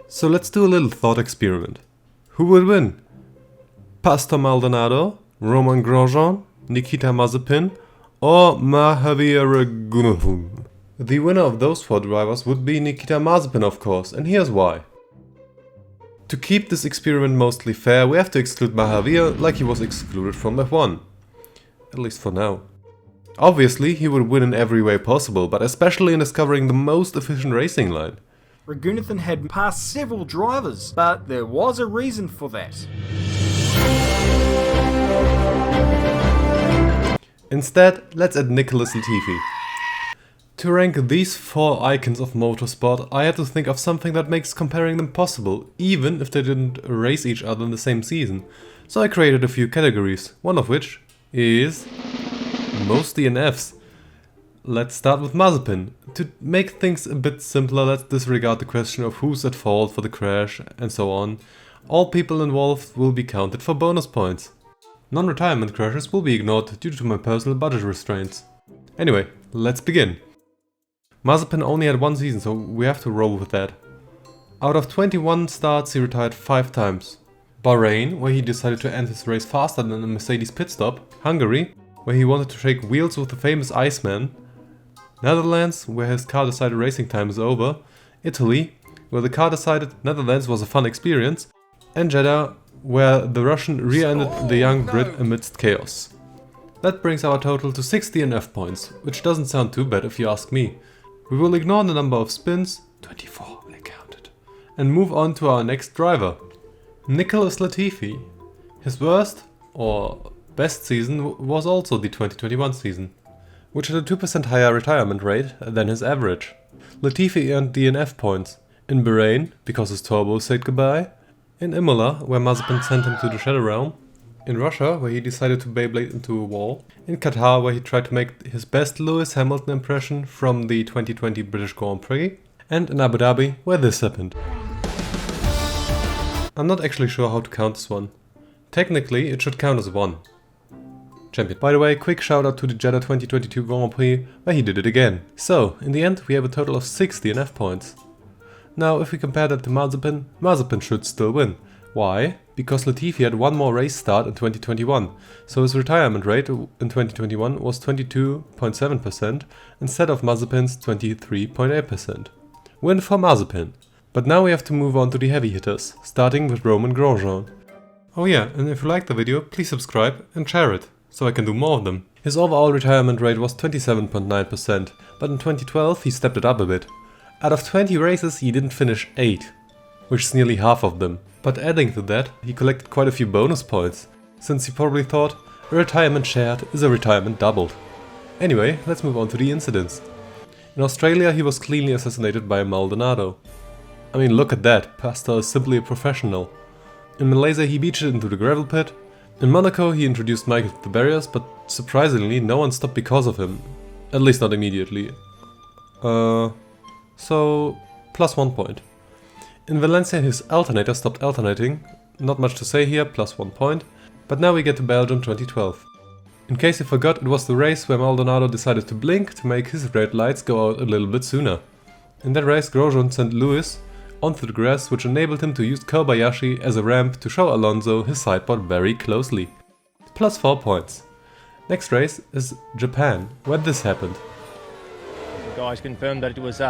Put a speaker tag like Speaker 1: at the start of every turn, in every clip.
Speaker 1: So let's do a little thought experiment. Who would win? Pastor Maldonado, Romain Grosjean, Nikita Mazepin, or Mahaveer? The winner of those 4 drivers would be Nikita Mazepin, of course, and here's why. To keep this experiment mostly fair, we have to exclude Mahaveer like he was excluded from F1. At least for now. Obviously, he would win in every way possible, but especially in discovering the most efficient racing line.
Speaker 2: Raghunathan had passed several drivers, but there was a reason for that.
Speaker 1: Instead, let's add Nicholas Latifi. To rank these 4 icons of motorsport, I had to think of something that makes comparing them possible, even if they didn't race each other in the same season. So I created a few categories, one of which is most DNFs. Let's start with Mazepin. To make things a bit simpler, let's disregard the question of who's at fault for the crash and so on. All people involved will be counted for bonus points. Non-retirement crashes will be ignored due to my personal budget restraints. Anyway, let's begin. Mazepin only had 1 season, so we have to roll with that. Out of 21 starts, he retired 5 times. Bahrain, where he decided to end his race faster than a Mercedes pit stop. Hungary, where he wanted to shake wheels with the famous Iceman. Netherlands, where his car decided racing time is over. Italy, where the car decided Netherlands was a fun experience. And Jeddah, where the Russian rear-ended the young Brit amidst chaos. That brings our total to 6 DNF points, which doesn't sound too bad if you ask me. We will ignore the number of spins, 24 I counted, and move on to our next driver. Nicholas Latifi. His worst, or best season was also the 2021 season, which had a 2% higher retirement rate than his average. Latifi earned DNF points in Bahrain, because his turbo said goodbye, in Imola, where Mazepin sent him to the Shadow Realm, in Russia, where he decided to Beyblade into a wall, in Qatar, where he tried to make his best Lewis Hamilton impression from the 2020 British Grand Prix, and in Abu Dhabi, where this happened. I'm not actually sure how to count this one. Technically, it should count as 1. Champion. By the way, quick shout out to the Jeddah 2022 Grand Prix, where he did it again. So, in the end, we have a total of 6 DNF points. Now, if we compare that to Mazepin, Mazepin should still win. Why? Because Latifi had 1 more race start in 2021, so his retirement rate in 2021 was 22.7% instead of Mazepin's 23.8%. Win for Mazepin. But now we have to move on to the heavy hitters, starting with Romain Grosjean. Oh yeah, and if you liked the video, please subscribe and share it, so I can do more of them. His overall retirement rate was 27.9%, but in 2012 he stepped it up a bit. Out of 20 races he didn't finish 8, which is nearly half of them. But adding to that, he collected quite a few bonus points, since he probably thought a retirement shared is a retirement doubled. Anyway, let's move on to the incidents. In Australia he was cleanly assassinated by Maldonado. I mean, look at that, Pastor is simply a professional. In Malaysia he beached it into the gravel pit. In Monaco he introduced Michael to the barriers, but surprisingly no one stopped because of him. At least not immediately. So, plus 1 point. In Valencia his alternator stopped alternating, not much to say here, plus 1 point. But now we get to Belgium 2012. In case you forgot, it was the race where Maldonado decided to blink to make his red lights go out a little bit sooner. In that race Grosjean sent Lewis onto the grass, which enabled him to use Kobayashi as a ramp to show Alonso his sideboard very closely. Plus 4 points. Next race is Japan, where this happened.
Speaker 3: The guys confirmed that it was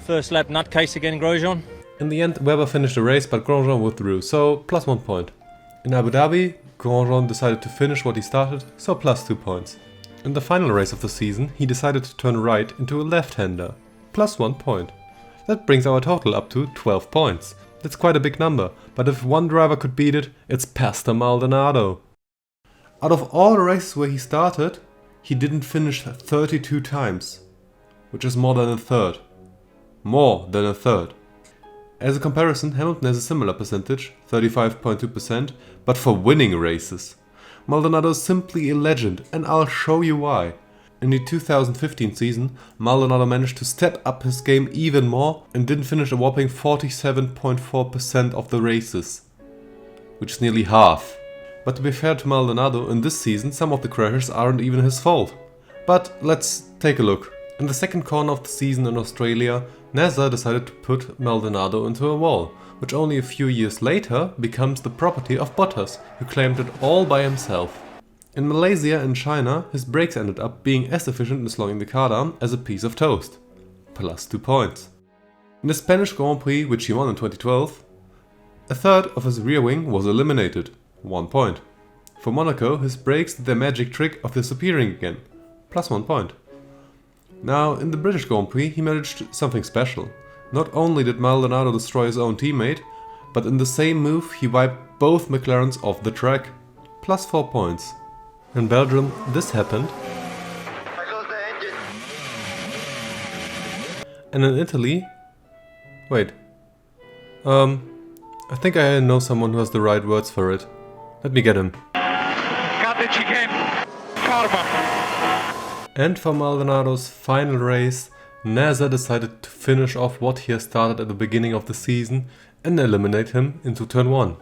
Speaker 3: first lap nutcase again, Grosjean.
Speaker 1: In the end, Webber finished the race, but Grosjean withdrew, so plus 1 point. In Abu Dhabi, Grosjean decided to finish what he started, so plus 2 points. In the final race of the season, he decided to turn right into a left-hander, plus 1 point. That brings our total up to 12 points. That's quite a big number, but if one driver could beat it, it's Pastor Maldonado. Out of all the races where he started, he didn't finish 32 times, which is more than a third. More than a third. As a comparison, Hamilton has a similar percentage, 35.2%, but for winning races. Maldonado is simply a legend, and I'll show you why. In the 2015 season, Maldonado managed to step up his game even more and didn't finish a whopping 47.4% of the races, which is nearly half. But to be fair to Maldonado, in this season some of the crashes aren't even his fault. But let's take a look. In the second corner of the season in Australia, NASA decided to put Maldonado into a wall, which only a few years later becomes the property of Bottas, who claimed it all by himself. In Malaysia and China, his brakes ended up being as efficient in slowing the car down as a piece of toast. Plus 2 points. In the Spanish Grand Prix, which he won in 2012, a third of his rear wing was eliminated. 1 point. For Monaco, his brakes did their magic trick of disappearing again. Plus 1 point. Now, in the British Grand Prix, he managed something special. Not only did Maldonado destroy his own teammate, but in the same move he wiped both McLarens off the track. Plus 4 points. In Belgium, this happened. And in Italy... Wait. I think I know someone who has the right words for it. Let me get him. And for Maldonado's final race, NASA decided to finish off what he has started at the beginning of the season and eliminate him into turn 1.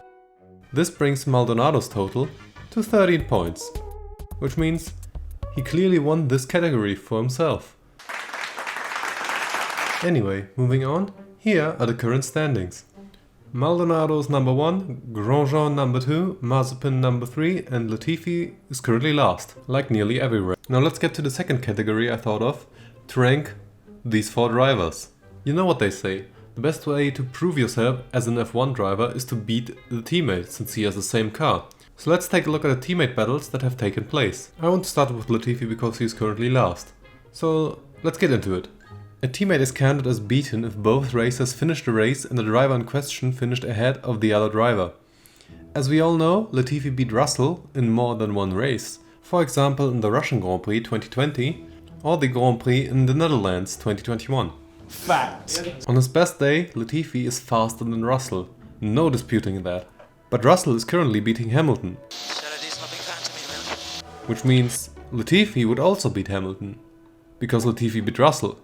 Speaker 1: This brings Maldonado's total to 13 points, which means he clearly won this category for himself. Anyway, moving on, here are the current standings. Maldonado's number 1, Grosjean number 2, Mazepin number 3 and Latifi is currently last, like nearly everywhere. Now let's get to the second category I thought of, to rank these 4 drivers. You know what they say, the best way to prove yourself as an F1 driver is to beat the teammate, since he has the same car. So let's take a look at the teammate battles that have taken place. I want to start with Latifi because he is currently last. So let's get into it. A teammate is counted as beaten if both racers finished the race and the driver in question finished ahead of the other driver. As we all know, Latifi beat Russell in more than one race. For example in the Russian Grand Prix 2020 or the Grand Prix in the Netherlands 2021.
Speaker 2: Fact.
Speaker 1: On his best day, Latifi is faster than Russell. No disputing that. But Russell is currently beating Hamilton. Which means Latifi would also beat Hamilton. Because Latifi beat Russell.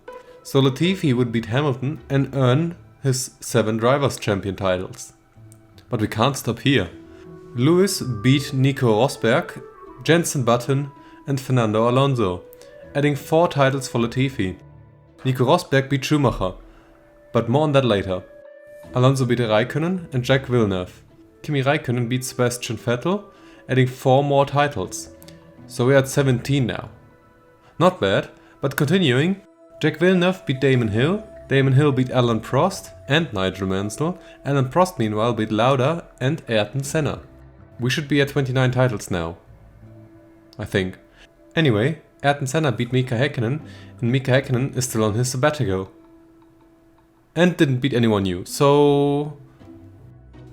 Speaker 1: So Latifi would beat Hamilton and earn his 7 Drivers' Champion titles. But we can't stop here. Lewis beat Nico Rosberg, Jenson Button and Fernando Alonso, adding 4 titles for Latifi. Nico Rosberg beat Schumacher, but more on that later. Alonso beat Raikkonen and Jacques Villeneuve. Kimi Raikkonen beat Sebastian Vettel, adding 4 more titles. So we're at 17 now. Not bad, but continuing, Jacques Villeneuve beat Damon Hill beat Alan Prost and Nigel Mansell, Alan Prost meanwhile beat Lauda and Ayrton Senna. We should be at 29 titles now. I think. Anyway, Ayrton Senna beat Mika Häkkinen and Mika Häkkinen is still on his sabbatical. And didn't beat anyone new, so...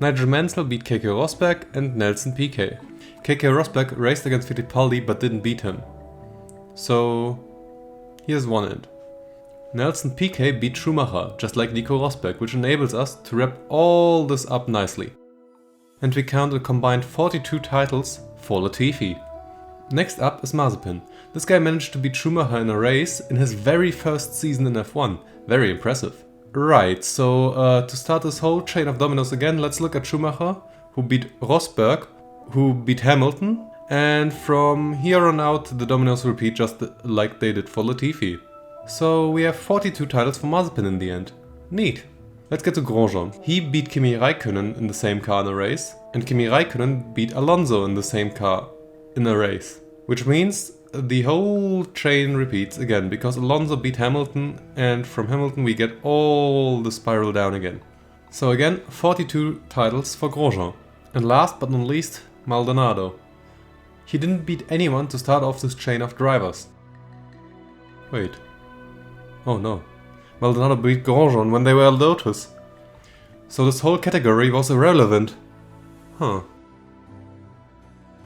Speaker 1: Nigel Mansell beat Keke Rosberg and Nelson Piquet. Keke Rosberg raced against Fittipaldi but didn't beat him. So... here's one end. Nelson Piquet beat Schumacher, just like Nico Rosberg, which enables us to wrap all this up nicely. And we count a combined 42 titles for Latifi. Next up is Mazepin. This guy managed to beat Schumacher in a race in his very first season in F1. Very impressive. Right, so to start this whole chain of dominoes again, let's look at Schumacher, who beat Rosberg, who beat Hamilton, and from here on out the dominoes repeat just like they did for Latifi. So we have 42 titles for Mazepin in the end. Neat. Let's get to Grosjean. He beat Kimi Raikkonen in the same car in a race, and Kimi Raikkonen beat Alonso in the same car in a race. Which means the whole chain repeats again, because Alonso beat Hamilton, and from Hamilton we get all the spiral down again. So again, 42 titles for Grosjean. And last but not least, Maldonado. He didn't beat anyone to start off this chain of drivers. Wait. Oh no. Maldonado beat Grosjean when they were Lotus. So this whole category was irrelevant. Huh.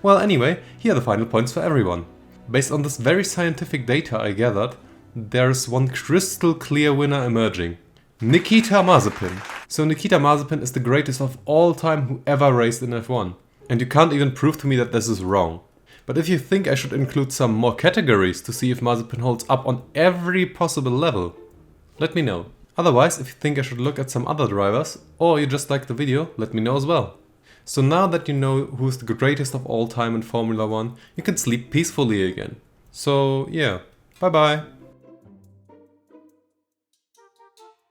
Speaker 1: Well anyway, here are the final points for everyone. Based on this very scientific data I gathered, there is one crystal clear winner emerging. Nikita Mazepin. So Nikita Mazepin is the greatest of all time who ever raced in F1. And you can't even prove to me that this is wrong. But if you think I should include some more categories to see if Mazepin holds up on every possible level, let me know. Otherwise, if you think I should look at some other drivers, or you just like the video, let me know as well. So now that you know who's the greatest of all time in Formula 1, you can sleep peacefully again. So yeah, bye bye.